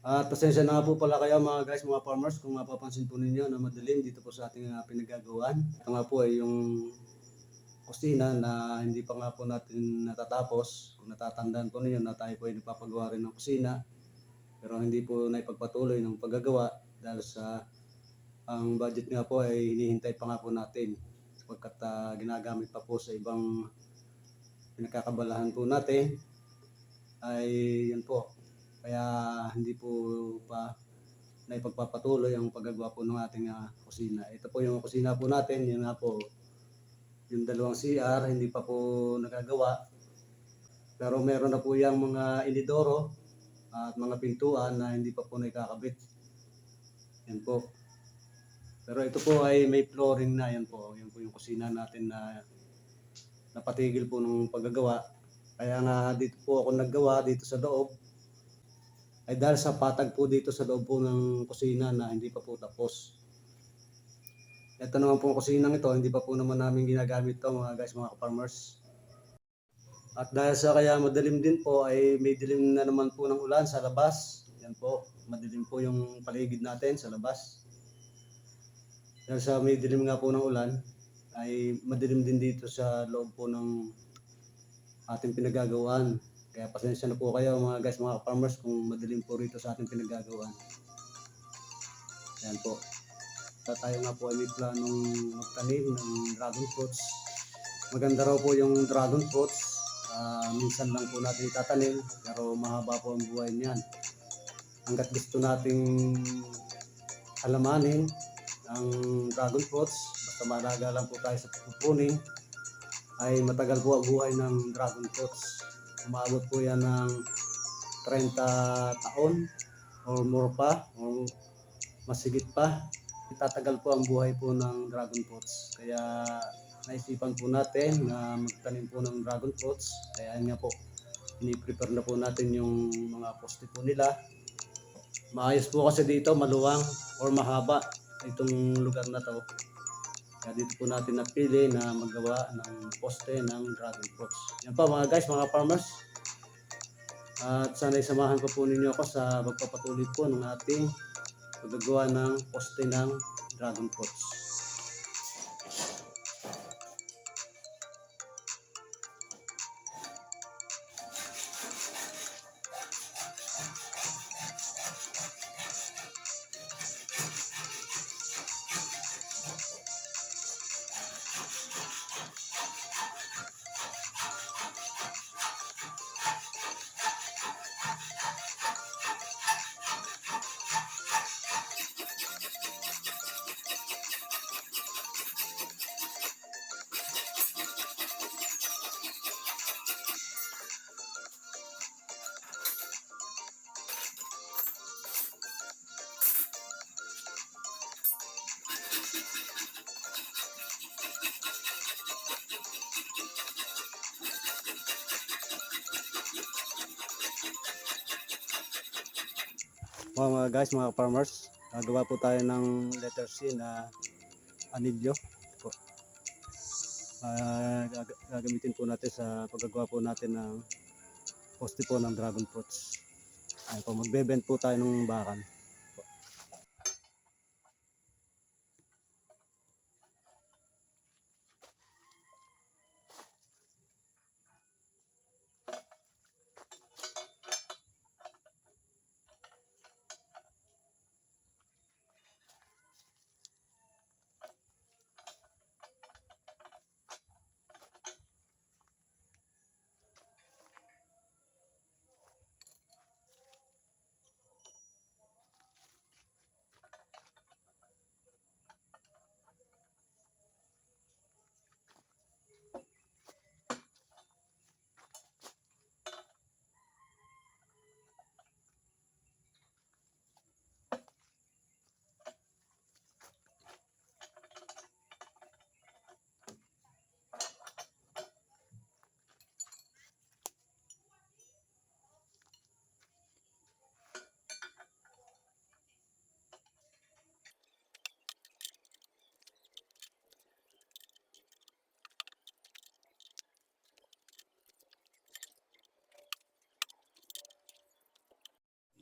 At pasensya na nga po pala kayo mga guys, mga farmers, kung mapapansin po ninyo na madilim dito po sa ating pinagagawaan. Ito nga po ay yung kusina na hindi pa nga po natin natatapos. Kung natatandaan po ninyo na tayo po ay nagpapagawa rin ng kusina, pero hindi po naipagpatuloy ng paggagawa dahil sa ang budget nga po ay hinihintay pa nga po natin sapagkat ginagamit pa po sa ibang pinagkakabalahan po natin ay yan po. Kaya hindi po pa naipagpapatuloy ang paggagawa po ng ating kusina. Ito po yung kusina po natin, yun nga po yung dalawang CR, hindi pa po nagagawa. Pero meron na po yung mga inidoro at mga pintuan na hindi pa po nakakabit. Yan po. Pero ito po ay may flooring na, yan po. Yan po yung kusina natin na napatigil po ng paggagawa. Kaya nga dito po ako naggawa dito sa loob. Ay dahil sa patag po dito sa loob po ng kusina na hindi pa po tapos. Ito naman po ang kusinang ito, hindi pa po naman namin ginagamit ito mga guys, mga farmers. At dahil sa kaya madilim din po ay may dilim na naman po ng ulan sa labas. Yan po, madilim po yung paligid natin sa labas. Dahil sa may dilim nga po ng ulan ay madilim din dito sa loob po ng ating pinagagawaan. Kaya pasensya na po kayo mga guys, mga farmers kung madilim po rito sa ating pinagagawaan. Yan po. Tayo nga po ay may planong magtanim ng dragon fruits. Maganda raw po yung dragon fruits. Minsan lang po natin itatanim pero mahaba po ang buhay niyan. Hanggat gusto nating alamanin ang dragon fruits, basta malaga lang po tayo sa pupunin, ay matagal po ang buhay ng dragon fruits. Umabot po yan ng 30 taon or more pa o masigit pa. Tatagal po ang buhay po ng dragon fruits. Kaya naisipan po natin na magtanim po ng dragon fruits. Kaya nga po, ini-prepare na po natin yung mga poste po nila. Maayos po kasi dito, maluwang or mahaba itong lugar na to. Kaya dito po natin napili na magawa ng poste ng dragon fruits. Yan pa mga guys, mga farmers. At sana'y samahan ko po ninyo ako sa magpapatuloy po ng ating paggagawa ng poste ng dragon fruits. Mga guys, mga farmers, gagawa po tayo ng letter C na anilyo po. Gagamitin po natin sa paggagawa po natin ng poste po ng dragon fruits. Ayun po, magbe-bend po tayo ng bakan.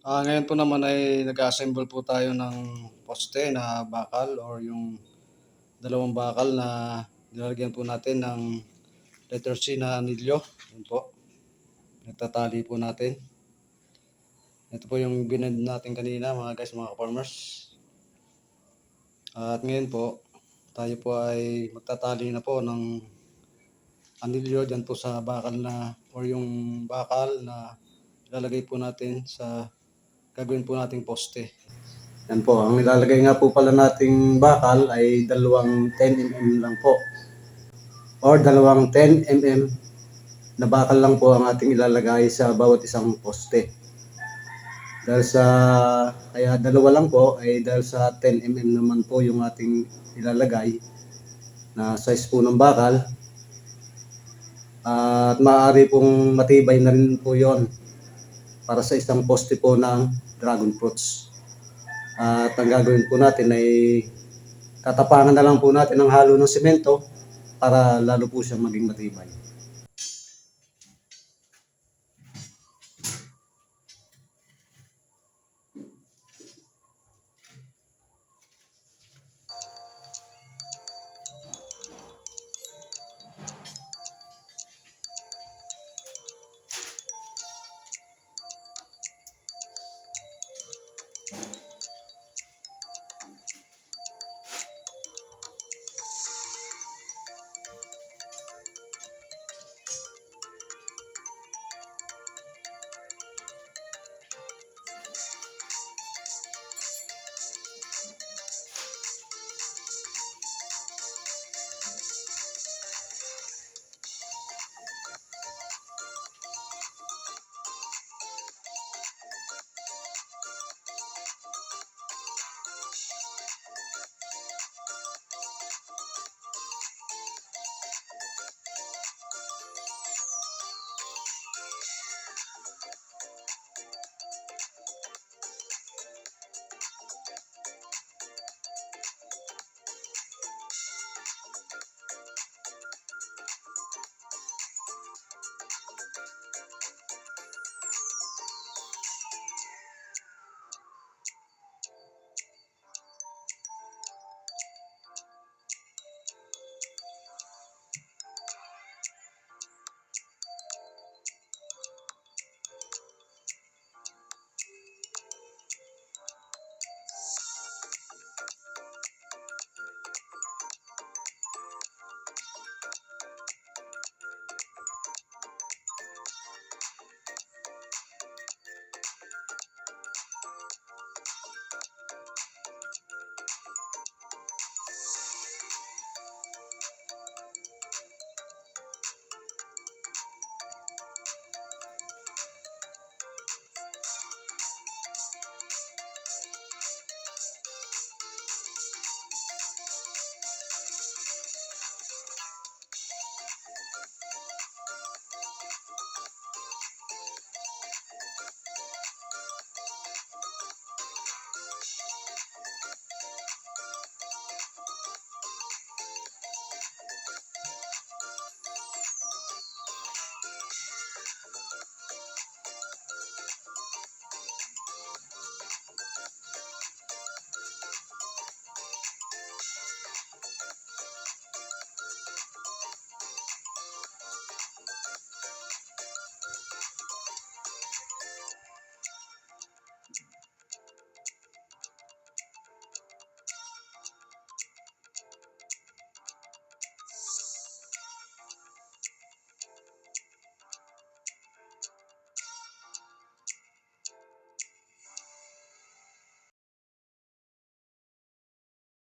Ngayon po naman ay nag-assemble po tayo ng poste na bakal or yung dalawang bakal na nilalagyan po natin ng letter C na anilyo. Yun po. Nagtatali po natin. Ito po yung binend natin kanina mga guys, mga farmers. At ngayon po, tayo po ay magtatali na po ng anilyo dyan po sa bakal na or yung bakal na ilalagay po natin sa gagawin po nating poste. Yan po, ang nilalagay nga po pala nating bakal ay dalawang 10mm lang po. Or dalawang 10mm na bakal lang po ang ating ilalagay sa bawat isang poste. Kaya dalawa lang po ay dahil sa 10mm naman po yung ating ilalagay na size po ng bakal. At maaari pong matibay na rin po yon para sa isang poste po ng dragon fruits. At ang gagawin po natin ay tatapangan na lang po natin ang halo ng semento para lalo po siyang maging matibay.